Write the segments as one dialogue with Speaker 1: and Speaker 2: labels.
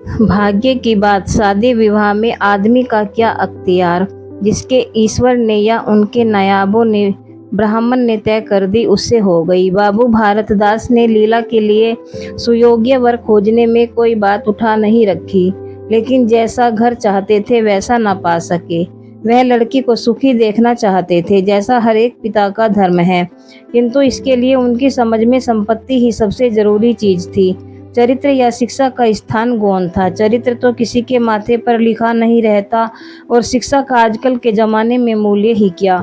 Speaker 1: भाग्य की बात, शादी विवाह में आदमी का क्या अख्तियार। जिसके ईश्वर ने या उनके नायाबों ने, ब्राह्मण ने तय कर दी, उससे हो गई। बाबू भारतदास ने लीला के लिए सुयोग्य वर खोजने में कोई बात उठा नहीं रखी, लेकिन जैसा घर चाहते थे वैसा न पा सके। वह लड़की को सुखी देखना चाहते थे, जैसा हर एक पिता का धर्म है, किंतु इसके लिए उनकी समझ में संपत्ति ही सबसे जरूरी चीज थी। चरित्र या शिक्षा का स्थान गौण था। चरित्र तो किसी के माथे पर लिखा नहीं रहता, और शिक्षा का आजकल के जमाने में मूल्य ही क्या।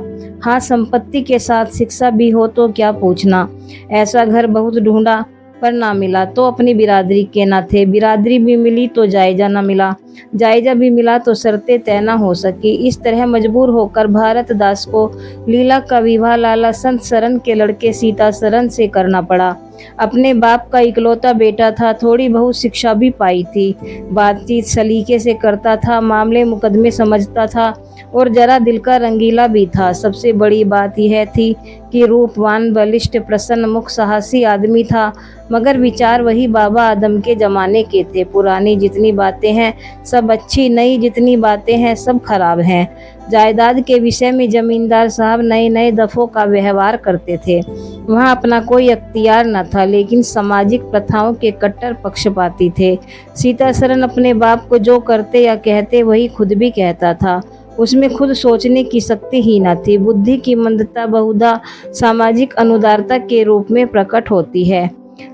Speaker 1: हाँ, संपत्ति के साथ शिक्षा भी हो तो क्या पूछना। ऐसा घर बहुत ढूंढा पर ना मिला तो अपनी बिरादरी के न थे, बिरादरी भी मिली तो जायजा न मिला, जायजा भी मिला तो शर्तें तय न हो सकी। इस तरह मजबूर होकर भारतदास को लीला का विवाह लाला संत सरन के लड़के सीता सरन से करना पड़ा। अपने बाप का इकलौता बेटा था, थोड़ी बहुत शिक्षा भी पाई थी, बातचीत सलीके से करता था, मामले मुकदमे समझता था, और जरा दिल का रंगीला भी था। सबसे बड़ी बात यह थी कि रूपवान, बलिष्ठ, प्रसन्न मुख, साहसी आदमी था, मगर विचार वही बाबा आदम के जमाने के थे। पुरानी जितनी बातें हैं सब अच्छी, नई जितनी बातें हैं सब खराब हैं। जायदाद के विषय में जमींदार साहब नए नए दफों का व्यवहार करते थे। वहाँ अपना कोई अख्तियार न था, लेकिन सामाजिक प्रथाओं के कट्टर पक्षपाती थे। सीता सरन अपने बाप को जो करते या कहते वही खुद भी कहता था। उसमें खुद सोचने की शक्ति ही न थी। बुद्धि की मंदता बहुधा सामाजिक अनुदारता के रूप में प्रकट होती है।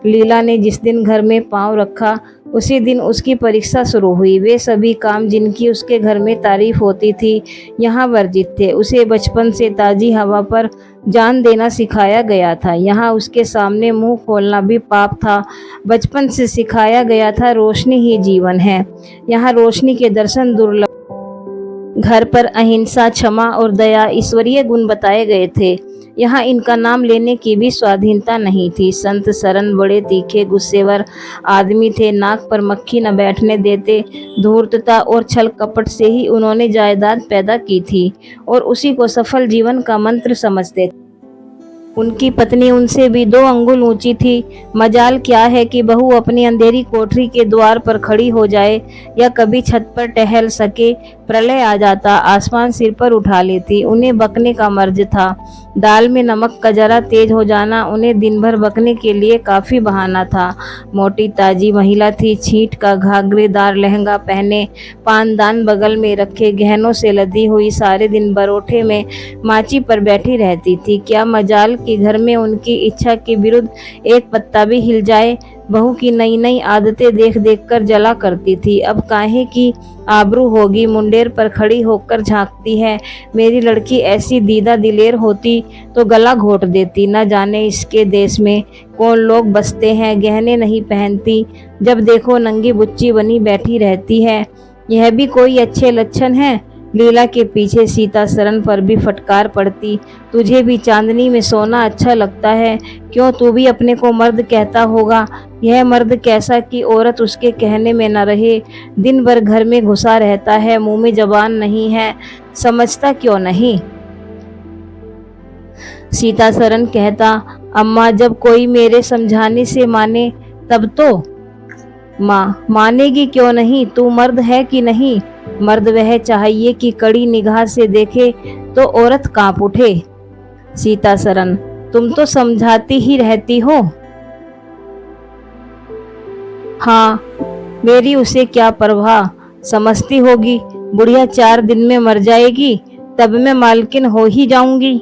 Speaker 1: लीला ने जिस दिन घर में पांव रखा उसी दिन उसकी परीक्षा शुरू हुई। वे सभी काम जिनकी उसके घर में तारीफ होती थी यहाँ वर्जित थे। उसे बचपन से ताजी हवा पर जान देना सिखाया गया था। यहाँ उसके सामने मुंह खोलना भी पाप था। बचपन से सिखाया गया था रोशनी ही जीवन है। यहाँ रोशनी के दर्शन दुर्लभ। घर पर अहिंसा, क्षमा और दया ईश्वरीय गुण बताए गए थे। यहाँ इनका नाम लेने की भी स्वाधीनता नहीं थी। संत सरन बड़े तीखे गुस्सेवर आदमी थे, नाक पर मक्खी न बैठने देते। धूर्तता और छल कपट से ही उन्होंने जायदाद पैदा की थी और उसी को सफल जीवन का मंत्र समझते थे। उनकी पत्नी उनसे भी 2 अंगुल ऊंची थी। मजाल क्या है कि बहू अपनी अंधेरी कोठरी के द्वार पर खड़ी हो जाए या कभी छत पर टहल सके। प्रलय आ जाता, आसमान सिर पर उठा लेती। उन्हें बकने का मर्ज था। दाल में नमक का जरा तेज हो जाना उन्हें दिन भर बकने के लिए काफ़ी बहाना था। मोटी ताजी महिला थी, छींट का घाघरेदार लहंगा पहने, पानदान बगल में रखे, गहनों से लदी हुई, सारे दिन बरोठे में माची पर बैठी रहती थी। क्या मजाल कि घर में उनकी इच्छा के विरुद्ध एक पत्ता भी हिल जाए। बहू की नई नई आदतें देख देख कर जला करती थी। अब काहे की आबरू होगी, मुंडेर पर खड़ी होकर झांकती है। मेरी लड़की ऐसी दीदा दिलेर होती तो गला घोट देती। न जाने इसके देश में कौन लोग बसते हैं, गहने नहीं पहनती, जब देखो नंगी बुच्ची बनी बैठी रहती है। यह भी कोई अच्छे लक्षण है। लीला के पीछे सीता सरन पर भी फटकार पड़ती। तुझे भी चांदनी में सोना अच्छा लगता है, क्यों तू भी अपने को मर्द कहता होगा। यह मर्द कैसा कि औरत उसके कहने में न रहे, दिन भर घर में घुसा रहता है, मुंह में जबान नहीं है, समझता क्यों नहीं। सीता सरन कहता, अम्मा जब कोई मेरे समझाने से माने तब तो। माँ, मानेगी क्यों नहीं, तू मर्द है कि नहीं। मर्द वह चाहिए कि कड़ी निगाह से देखे तो औरत कांप उठे। सीता सरन, तुम तो समझाती ही रहती हो। हाँ, मेरी उसे क्या परवाह, समझती होगी बुढ़िया 4 दिन में मर जाएगी, तब मैं मालकिन हो ही जाऊंगी।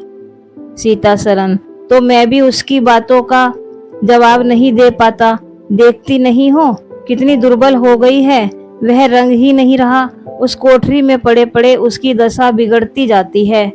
Speaker 1: सीता सरन, तो मैं भी उसकी बातों का जवाब नहीं दे पाता। देखती नहीं हो कितनी दुर्बल हो गई है, वह रंग ही नहीं रहा। उस कोठरी में पड़े पड़े उसकी दशा बिगड़ती जाती है।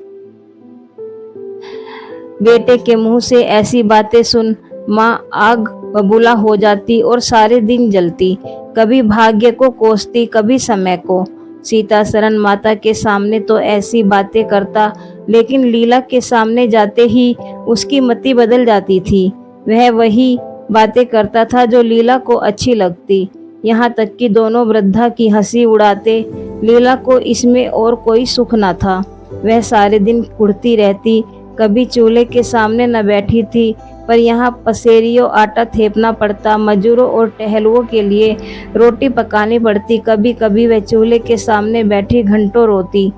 Speaker 1: बेटे के मुंह से ऐसी बातें सुन माँ आग बबूला हो जाती और सारे दिन जलती। कभी भाग्य को कोसती, कभी समय को। सीता सरन माता के सामने तो ऐसी बातें करता, लेकिन लीला के सामने जाते ही उसकी मति बदल जाती थी। वह वही बातें करता था जो लीला को अच्छी लगती। यहाँ तक कि दोनों वृद्धा की हंसी उड़ाते। लीला को इसमें और कोई सुख न था। वह सारे दिन कुढ़ती रहती, कभी चूल्हे के सामने न बैठी थी, पर यहाँ पसेरियों आटा थेपना पड़ता, मजूरों और टहलुओं के लिए रोटी पकानी पड़ती। कभी कभी वह चूल्हे के सामने बैठी घंटों रोती।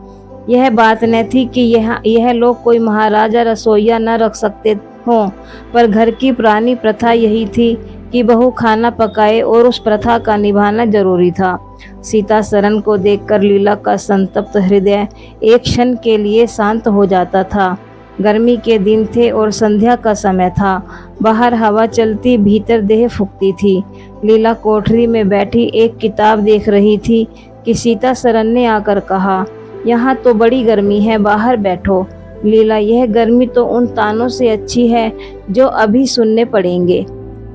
Speaker 1: यह बात न थी कि यह लोग कोई महाराजा रसोइया न रख सकते हों, पर घर की पुरानी प्रथा यही थी कि बहू खाना पकाए और उस प्रथा का निभाना जरूरी था। सीता सरन को देखकर लीला का संतप्त हृदय एक क्षण के लिए शांत हो जाता था। गर्मी के दिन थे और संध्या का समय था। बाहर हवा चलती, भीतर देह फूकती थी। लीला कोठरी में बैठी एक किताब देख रही थी कि सीता सरन ने आकर कहा, यहाँ तो बड़ी गर्मी है, बाहर बैठो। लीला, यह गर्मी तो उन तानों से अच्छी है जो अभी सुनने पड़ेंगे।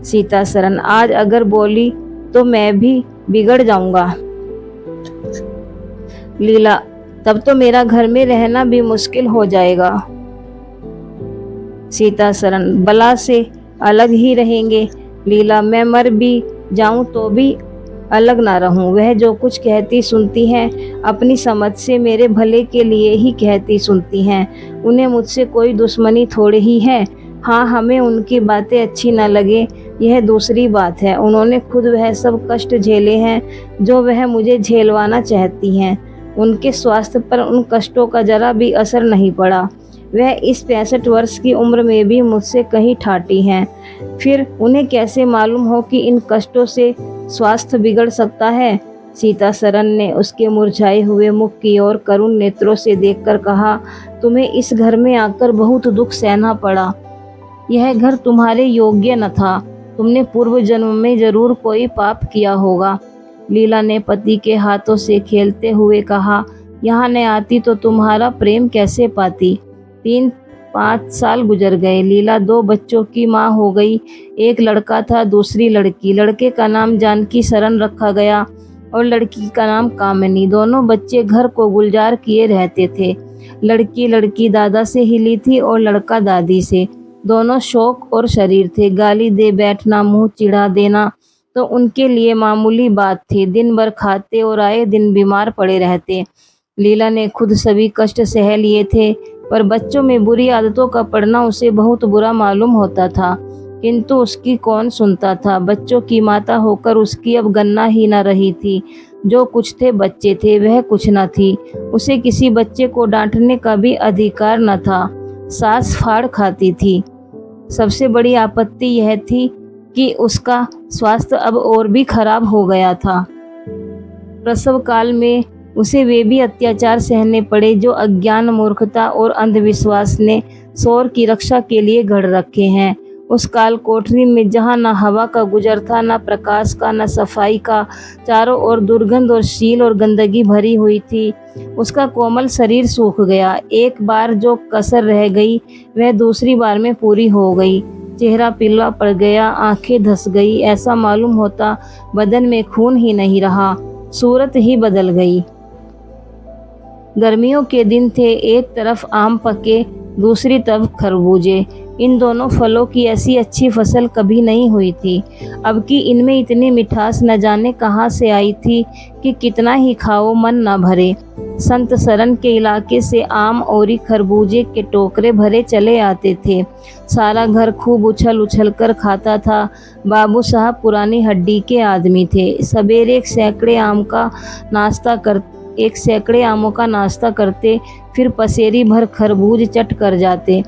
Speaker 1: सीता सरन, आज अगर बोली तो मैं भी बिगड़ जाऊंगा। लीला, तब तो मेरा घर में रहना भी मुश्किल हो जाएगा। सीता सरन, बला से अलग ही रहेंगे। लीला, मैं मर भी जाऊं तो भी अलग ना रहूं। वह जो कुछ कहती सुनती हैं, अपनी समझ से मेरे भले के लिए ही कहती सुनती हैं। उन्हें मुझसे कोई दुश्मनी थोड़ी ही है। हाँ, हमें उनकी बातें अच्छी न लगे, यह दूसरी बात है। उन्होंने खुद वह सब कष्ट झेले हैं जो वह मुझे झेलवाना चाहती हैं। उनके स्वास्थ्य पर उन कष्टों का जरा भी असर नहीं पड़ा। वह इस 65 वर्ष की उम्र में भी मुझसे कहीं ठाटी हैं। फिर उन्हें कैसे मालूम हो कि इन कष्टों से स्वास्थ्य बिगड़ सकता है। सीता सरन ने उसके मुरझाए हुए मुख की ओर करुण नेत्रों से देखकर कहा, तुम्हें इस घर में आकर बहुत दुख सहना पड़ा। यह घर तुम्हारे योग्य न था। तुमने पूर्व जन्म में जरूर कोई पाप किया होगा। लीला ने पति के हाथों से खेलते हुए कहा, यहाँ न आती तो तुम्हारा प्रेम कैसे पाती। 3-5 साल गुजर गए। लीला 2 बच्चों की माँ हो गई। एक लड़का था, दूसरी लड़की। लड़के का नाम जानकी सरन रखा गया और लड़की का नाम कामिनी। दोनों बच्चे घर को गुलजार किए रहते थे। लड़की दादा से हिली थी और लड़का दादी से। दोनों शौक और शरीर थे। गाली दे बैठना, मुंह चिढ़ा देना तो उनके लिए मामूली बात थी। दिन भर खाते और आए दिन बीमार पड़े रहते। लीला ने खुद सभी कष्ट सह लिए थे, पर बच्चों में बुरी आदतों का पड़ना उसे बहुत बुरा मालूम होता था, किंतु उसकी कौन सुनता था। बच्चों की माता होकर उसकी अब गन्ना ही न रही थी। जो कुछ थे बच्चे थे, वह कुछ न थी। उसे किसी बच्चे को डांटने का भी अधिकार न था। सास फाड़ खाती थी। सबसे बड़ी आपत्ति यह थी कि उसका स्वास्थ्य अब और भी खराब हो गया था। प्रसव काल में उसे वे भी अत्याचार सहने पड़े जो अज्ञान, मूर्खता और अंधविश्वास ने शौर की रक्षा के लिए गढ़ रखे हैं। उस काल कोठरी में जहाँ न हवा का गुजर था, न प्रकाश का, न सफाई का, चारों ओर दुर्गंध और शील और गंदगी भरी हुई थी। उसका कोमल शरीर सूख गया। एक बार जो कसर रह गई वह दूसरी बार में पूरी हो गई। चेहरा पीला पड़ गया, आंखें धस गई। ऐसा मालूम होता बदन में खून ही नहीं रहा, सूरत ही बदल गई। गर्मियों के दिन थे। एक तरफ आम पके, दूसरी तरफ खरबूजे। इन दोनों फलों की ऐसी अच्छी फसल कभी नहीं हुई थी। अब कि इनमें इतनी मिठास न जाने कहाँ से आई थी कि कितना ही खाओ मन न भरे। संत सरन के इलाके से आम और खरबूजे के टोकरे भरे चले आते थे। सारा घर खूब उछल उछल कर खाता था। बाबू साहब पुरानी हड्डी के आदमी थे। सवेरे 1 सैकड़े आमों का नाश्ता करते, फिर पसेरी भर खरबूज चट कर जाते।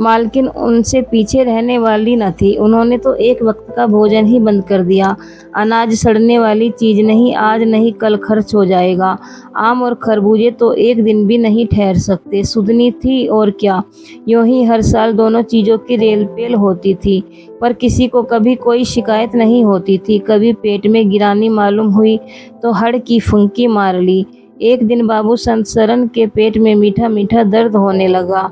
Speaker 1: मालकिन उनसे पीछे रहने वाली न थी। उन्होंने तो एक वक्त का भोजन ही बंद कर दिया। अनाज सड़ने वाली चीज नहीं, आज नहीं कल खर्च हो जाएगा। आम और खरबूजे तो एक दिन भी नहीं ठहर सकते। सुधनी थी और क्या। यूं ही हर साल दोनों चीज़ों की रेलपेल होती थी, पर किसी को कभी कोई शिकायत नहीं होती थी। कभी पेट में गिरानी मालूम हुई तो हड़ की फुंकी मार ली। एक दिन बाबू संत सरन के पेट में मीठा मीठा दर्द होने लगा।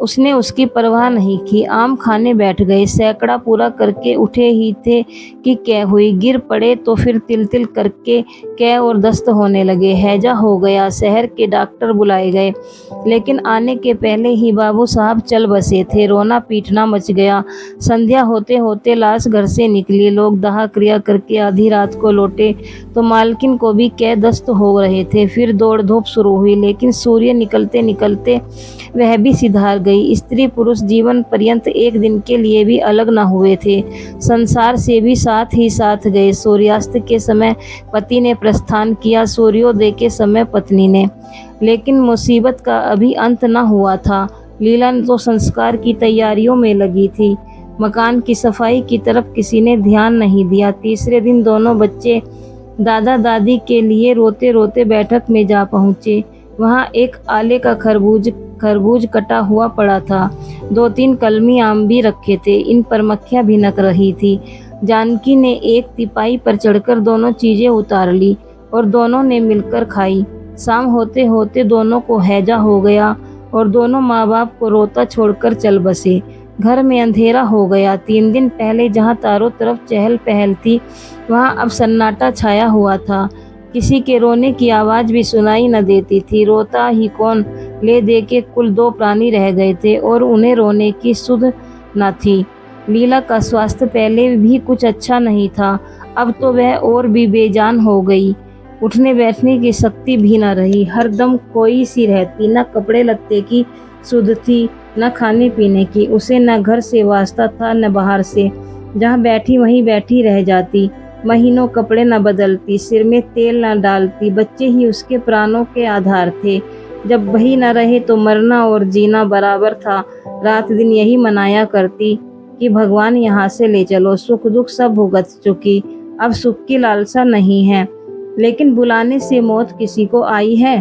Speaker 1: उसने उसकी परवाह नहीं की। आम खाने बैठ गए। सैकड़ा पूरा करके उठे ही थे कि कै हुई। गिर पड़े तो फिर तिल तिल करके कै और दस्त होने लगे। हैजा हो गया। शहर के डॉक्टर बुलाए गए, लेकिन आने के पहले ही बाबू साहब चल बसे थे। रोना पीटना मच गया। संध्या होते होते लाश घर से निकली। लोग दाह क्रिया करके आधी रात को लौटे तो मालकिन को भी कै दस्त हो रहे थे। फिर दौड़ धूप शुरू हुई, लेकिन सूर्य निकलते निकलते वह भी सिधार गई। स्त्री पुरुष जीवन पर्यंत एक दिन के लिए भी अलग न हुए थे, संसार से भी साथ ही साथ गए। सूर्यास्त के समय पति ने प्रस्थान किया, सूर्योदय के समय पत्नी ने। लेकिन मुसीबत का अभी अंत न हुआ था। लीला तो संस्कार की तैयारियों में लगी थी। मकान की सफाई की तरफ किसी ने ध्यान नहीं दिया। तीसरे दिन दोनों बच्चे दादा दादी के लिए रोते रोते बैठक में जा पहुँचे। वहाँ एक आले का खरबूज कटा हुआ पड़ा था। 2-3 कलमी आम भी रखे थे, इन पर मक्खियाँ भिनक रही थी। जानकी ने एक तिपाई पर चढ़कर दोनों चीजें उतार ली और दोनों ने मिलकर खाई। शाम होते होते दोनों को हैजा हो गया और दोनों माँ बाप को रोता छोड़कर चल बसे। घर में अंधेरा हो गया। 3 दिन पहले जहाँ चारों तरफ चहल पहल थी, वहाँ अब सन्नाटा छाया हुआ था। किसी के रोने की आवाज़ भी सुनाई न देती थी। रोता ही कौन, ले दे के कुल 2 प्राणी रह गए थे और उन्हें रोने की सुध न थी। लीला का स्वास्थ्य पहले भी कुछ अच्छा नहीं था, अब तो वह और भी बेजान हो गई। उठने बैठने की शक्ति भी न रही, हरदम खोई सी रहती। न कपड़े लत्ते की सुध थी, न खाने पीने की। उसे न घर से वास्ता था न बाहर से। जहाँ बैठी वहीं बैठी रह जाती। महीनों कपड़े न बदलती, सिर में तेल न डालती। बच्चे ही उसके प्राणों के आधार थे। जब वही न रहे तो मरना और जीना बराबर था। रात दिन यही मनाया करती कि भगवान यहाँ से ले चलो। सुख दुख सब भुगत चुकी, अब सुख की लालसा नहीं है। लेकिन बुलाने से मौत किसी को आई है।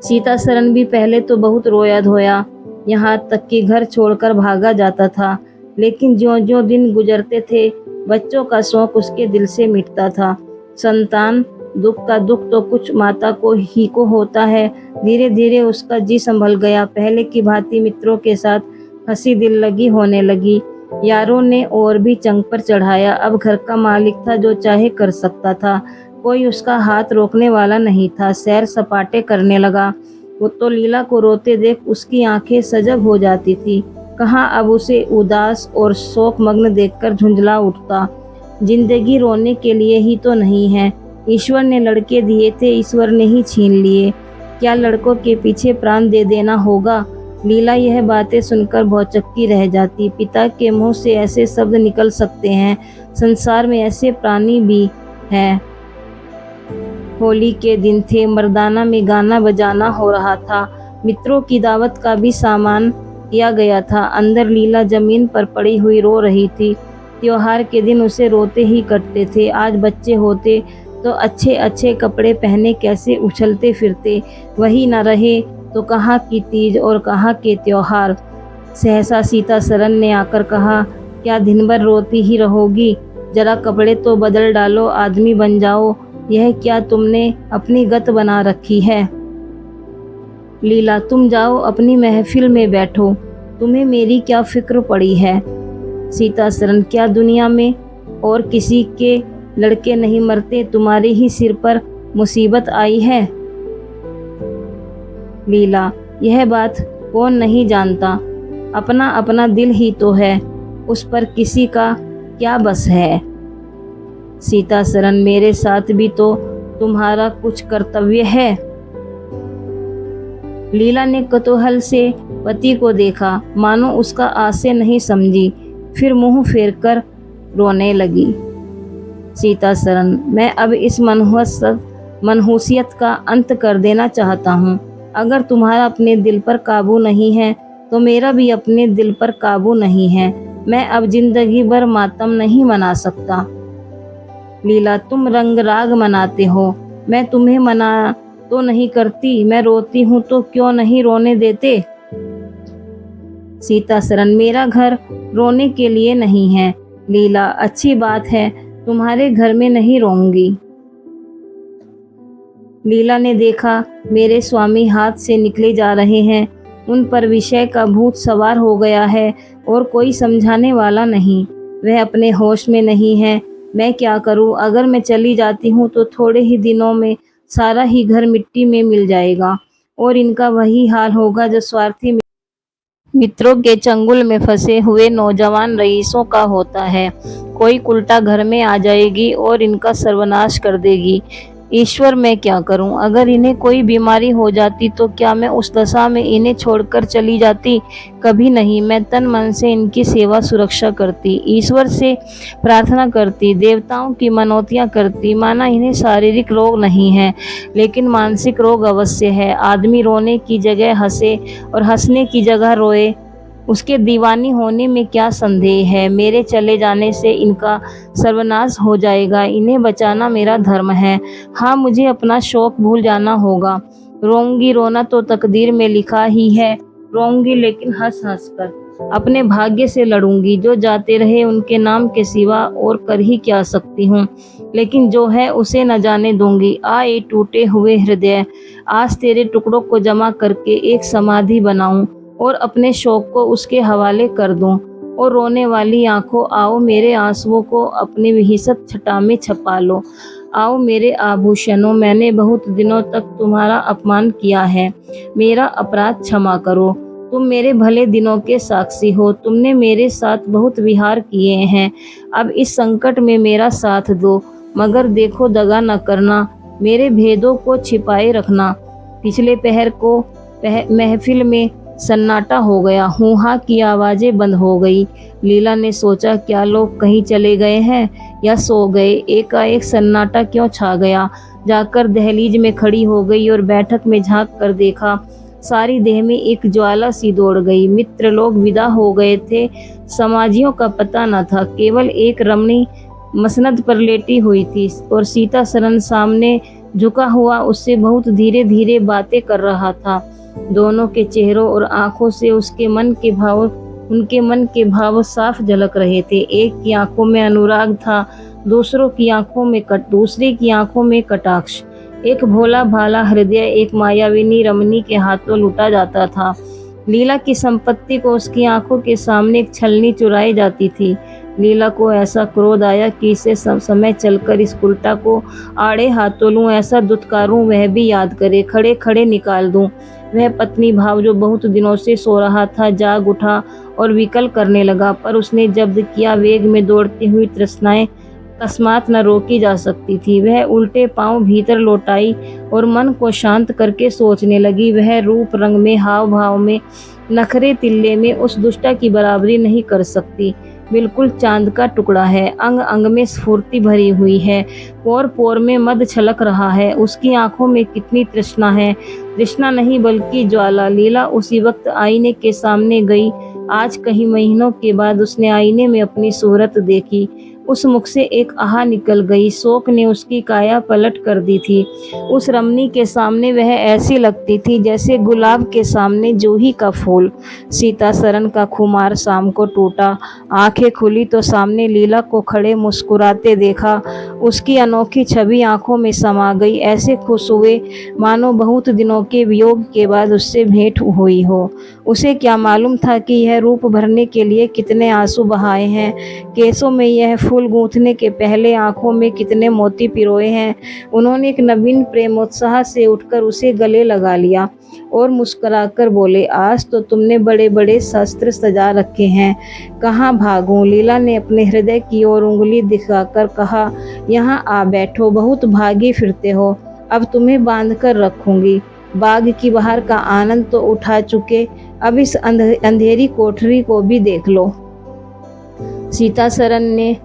Speaker 1: सीता सरन भी पहले तो बहुत रोया धोया, यहाँ तक कि घर छोड़कर भागा जाता था। लेकिन ज्यों-ज्यों दिन गुजरते थे, बच्चों का शौक उसके दिल से मिटता था। संतान दुख का दुख तो कुछ माता को होता है। धीरे धीरे उसका जी संभल गया। पहले की भांति मित्रों के साथ हंसी दिल लगी होने लगी। यारों ने और भी चंग पर चढ़ाया। अब घर का मालिक था, जो चाहे कर सकता था। कोई उसका हाथ रोकने वाला नहीं था। सैर सपाटे करने लगा। वो तो लीला को रोते देख उसकी आंखें सजग हो जाती थी। कहाँ अब उसे उदास और शोक मग्न देखकर झुंझला उठता। जिंदगी रोने के लिए ही तो नहीं है। ईश्वर ने लड़के दिए थे, ईश्वर ने ही छीन लिए। क्या लड़कों के पीछे प्राण दे देना होगा? लीला यह बातें सुनकर भौचक्की रह जाती। पिता के मुंह से ऐसे शब्द निकल सकते हैं? संसार में ऐसे प्राणी भी हैं। होली के दिन थे, मर्दाना में गाना बजाना हो रहा था। मित्रों की दावत का भी सामान किया गया था। अंदर लीला जमीन पर पड़ी हुई रो रही थी। त्योहार के दिन उसे रोते ही कटते थे। आज बच्चे होते तो अच्छे अच्छे कपड़े पहने कैसे उछलते फिरते। वही न रहे तो कहाँ की तीज और कहाँ के त्योहार। सहसा सीता सरन ने आकर कहा, क्या दिन भर रोती ही रहोगी? जरा कपड़े तो बदल डालो, आदमी बन जाओ। यह क्या तुमने अपनी गत बना रखी है? लीला, तुम जाओ अपनी महफिल में बैठो, तुम्हें मेरी क्या फिक्र पड़ी है? सीता सरन, क्या दुनिया में और किसी के लड़के नहीं मरते? तुम्हारे ही सिर पर मुसीबत आई है। लीला, यह बात कौन नहीं जानता? अपना अपना दिल ही तो है, उस पर किसी का क्या बस है। सीता सरन, मेरे साथ भी तो तुम्हारा कुछ कर्तव्य है। लीला ने कौतूहल से पति को देखा, मानो उसका आशय नहीं समझी। फिर मुंह फेरकर रोने लगी। सीता सरन, मैं अब इस मनहूसियत का अंत कर देना चाहता हूँ। अगर तुम्हारा अपने दिल पर काबू नहीं है तो मेरा भी अपने दिल पर काबू नहीं है। मैं अब जिंदगी भर मातम नहीं मना सकता। लीला, तुम रंग राग मनाते हो, मैं तुम्हें मना तो नहीं करती। मैं रोती हूँ तो क्यों नहीं रोने देते? सीता सरन, मेरा घर रोने के लिए नहीं है। लीला, अच्छी बात है, तुम्हारे घर में नहीं रोऊंगी। लीला ने देखा मेरे स्वामी हाथ से निकले जा रहे हैं। उन पर विषय का भूत सवार हो गया है और कोई समझाने वाला नहीं। वह अपने होश में नहीं है। मैं क्या करूं? अगर मैं चली जाती हूं तो थोड़े ही दिनों में सारा ही घर मिट्टी में मिल जाएगा और इनका वही हाल होगा जो स्वार्थी मित्रों के चंगुल में फंसे हुए नौजवान रईसों का होता है। कोई उल्टा घर में आ जाएगी और इनका सर्वनाश कर देगी। ईश्वर मैं क्या करूं? अगर इन्हें कोई बीमारी हो जाती तो क्या मैं उस दशा में इन्हें छोड़कर चली जाती? कभी नहीं। मैं तन मन से इनकी सेवा सुरक्षा करती, ईश्वर से प्रार्थना करती, देवताओं की मनौतियां करती। माना इन्हें शारीरिक रोग नहीं है, लेकिन मानसिक रोग अवश्य है। आदमी रोने की जगह हंसे और हंसने की जगह रोए, उसके दीवानी होने में क्या संदेह है। मेरे चले जाने से इनका सर्वनाश हो जाएगा, इन्हें बचाना मेरा धर्म है। हाँ, मुझे अपना शौक भूल जाना होगा। रोऊंगी, रोना तो तकदीर में लिखा ही है। रोऊंगी लेकिन हंस हंस कर। अपने भाग्य से लड़ूंगी। जो जाते रहे उनके नाम के सिवा और कर ही क्या सकती हूँ। लेकिन जो है उसे न जाने दूंगी। आए टूटे हुए हृदय, आज तेरे टुकड़ों को जमा करके एक समाधि बनाऊं और अपने शौक को उसके हवाले कर दूं। और रोने वाली आंखों, आओ मेरे आंसुओं को अपनी विहिसत छटा में छपा लो। आओ मेरे आभूषणों, मैंने बहुत दिनों तक तुम्हारा अपमान किया है, मेरा अपराध क्षमा करो। तुम मेरे भले दिनों के साक्षी हो, तुमने मेरे साथ बहुत विहार किए हैं। अब इस संकट में मेरा साथ दो, मगर देखो दगा न करना, मेरे भेदों को छिपाए रखना। पिछले पहर को महफिल में सन्नाटा हो गया, हूहा की आवाजें बंद हो गई। लीला ने सोचा, क्या लोग कहीं चले गए हैं या सो गए? एकाएक सन्नाटा क्यों छा गया? जाकर दहलीज में खड़ी हो गई और बैठक में झांक कर देखा। सारी देह में एक ज्वाला सी दौड़ गई। मित्र लोग विदा हो गए थे, समाजियों का पता न था। केवल एक रमणी मसनद पर लेटी हुई थी और सीता सरन सामने झुका हुआ उससे बहुत धीरे धीरे बातें कर रहा था। दोनों के चेहरों और आंखों से उनके मन के भाव साफ झलक रहे थे। एक की आंखों में अनुराग था, दूसरे की आंखों में कटाक्ष। एक भोला भाला हृदय एक मायाविनी रमणी के हाथों लूटा जाता था। लीला की संपत्ति को उसकी आंखों के सामने एक छलनी चुराई जाती थी। लीला को ऐसा क्रोध आया कि इसे समय चलकर इस उल्टा को आड़े हाथों लूं, ऐसा दुत्कारूं वह भी याद करे, खड़े खड़े निकाल दूं। वह पत्नी भाव जो बहुत दिनों से सो रहा था जाग उठा और विकल करने लगा, पर उसने जब्द किया वेग में दौड़ती हुई तृष्णाएं अकस्मात न रोकी जा सकती थी। वह उल्टे पांव भीतर लौटाई और मन को शांत करके सोचने लगी। वह रूप रंग में, हाव भाव में, नखरे तिल्ले में उस दुष्टा की बराबरी नहीं कर सकती। बिल्कुल चांद का टुकड़ा है, अंग अंग में स्फूर्ति भरी हुई है, पोर पोर में मद छलक रहा है। उसकी आंखों में कितनी तृष्णा है, तृष्णा नहीं बल्कि ज्वाला। लीला उसी वक्त आईने के सामने गई। आज कई महीनों के बाद उसने आईने में अपनी सूरत देखी। उस मुख से एक आह निकल गई। शोक ने उसकी काया पलट कर दी थी। उस रमणी के सामने वह ऐसी लगती थी जैसे गुलाब के सामने जूही का फूल। सीता सरन का खुमार शाम को टूटा। आंखें खुली तो सामने लीला को खड़े मुस्कुराते देखा। उसकी अनोखी छवि आंखों में समा गई। ऐसे खुश हुए मानो बहुत दिनों के वियोग के बाद उससे भेंट हुई हो। उसे क्या मालूम था कि यह रूप भरने के लिए कितने आंसू बहाए हैं, केसों में यह फूल गूंथने के पहले आंखों में कितने मोती पिरोए हैं। उन्होंने एक नवीन प्रेमोत्साह से उठकर उसे गले लगा लिया और मुस्कुराकर बोले, आज तो तुमने बड़े बड़े शस्त्र सजा रखे हैं, कहाँ भागूं? लीला ने अपने हृदय की ओर उंगली दिखाकर कहा, यहाँ आ बैठो, बहुत भागी फिरते हो, अब तुम्हें बांध कर रखूंगी। बाग की बहार का आनंद तो उठा चुके, अब इस अंधेरी कोठरी को भी देख लो। सीता सरन ने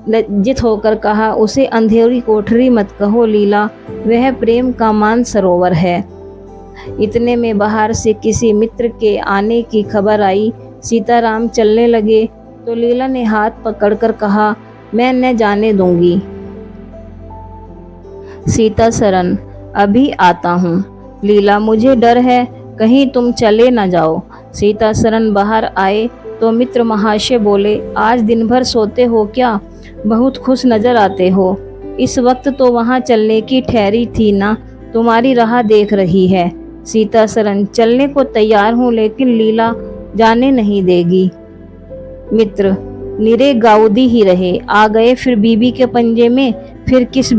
Speaker 1: लज्जित होकर कहा, उसे अंधेरी कोठरी मत कहो लीला, वह प्रेम का मान सरोवर है। इतने में बाहर से किसी मित्र के आने की खबर आई। सीताराम चलने लगे तो लीला ने हाथ पकड़कर कहा, मैं न जाने दूंगी। सीता सरन, अभी आता हूँ। लीला, मुझे डर है, कहीं तुम चले न जाओ। सीता सरन बाहर आए तो मित्र महाशय बोले, आज दिन भर सोते हो क्या? बहुत खुश नजर आते हो। इस वक्त तो वहाँ चलने की ठहरी थी ना, तुम्हारी राह देख रही है। सीता सरन, चलने को तैयार हूँ, लेकिन लीला जाने नहीं देगी। मित्र, निरे गाउदी ही रहे, आ गए फिर बीबी के पंजे में, फिर किस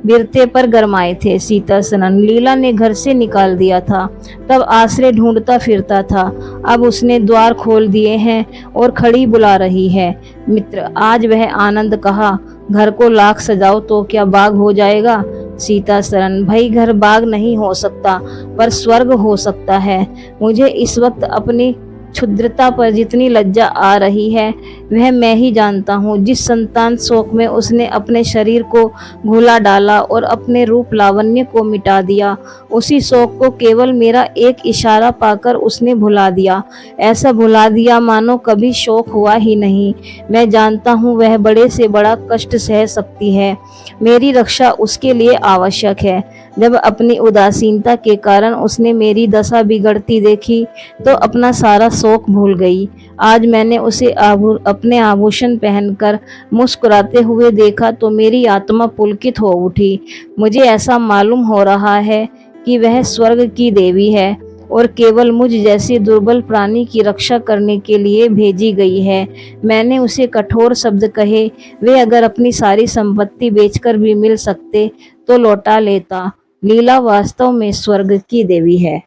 Speaker 1: बिरते पर गरमाए थे। सीता सरन, लीला ने घर से निकाल दिया था, तब आश्रय ढूंढता फिरता था, अब उसने द्वार खोल दिए हैं और खड़ी बुला रही है। मित्र, आज वह आनंद कहा, घर को लाख सजाओ तो क्या बाग हो जाएगा? सीता शरण, भई घर बाग नहीं हो सकता पर स्वर्ग हो सकता है। मुझे इस वक्त अपनी क्षुद्रता पर जितनी लज्जा आ रही है वह मैं ही जानता हूँ। जिस संतान शोक में उसने अपने शरीर को घुला डाला और अपने रूप लावण्य को मिटा दिया, उसी शोक को केवल मेरा एक इशारा पाकर उसने भुला दिया। ऐसा भुला दिया मानो कभी शोक हुआ ही नहीं। मैं जानता हूँ वह बड़े से बड़ा कष्ट सह सकती है। मेरी रक्षा उसके लिए आवश्यक है। जब अपनी उदासीनता के कारण उसने मेरी दशा बिगड़ती देखी तो अपना सारा शोक भूल गई। आज मैंने उसे अपने आभूषण पहनकर मुस्कुराते हुए देखा तो मेरी आत्मा पुलकित हो उठी। मुझे ऐसा मालूम हो रहा है कि वह स्वर्ग की देवी है और केवल मुझ जैसे दुर्बल प्राणी की रक्षा करने के लिए भेजी गई है। मैंने उसे कठोर शब्द कहे, वे अगर अपनी सारी संपत्ति बेचकर भी मिल सकते तो लौटा लेता। लीला वास्तव में स्वर्ग की देवी है।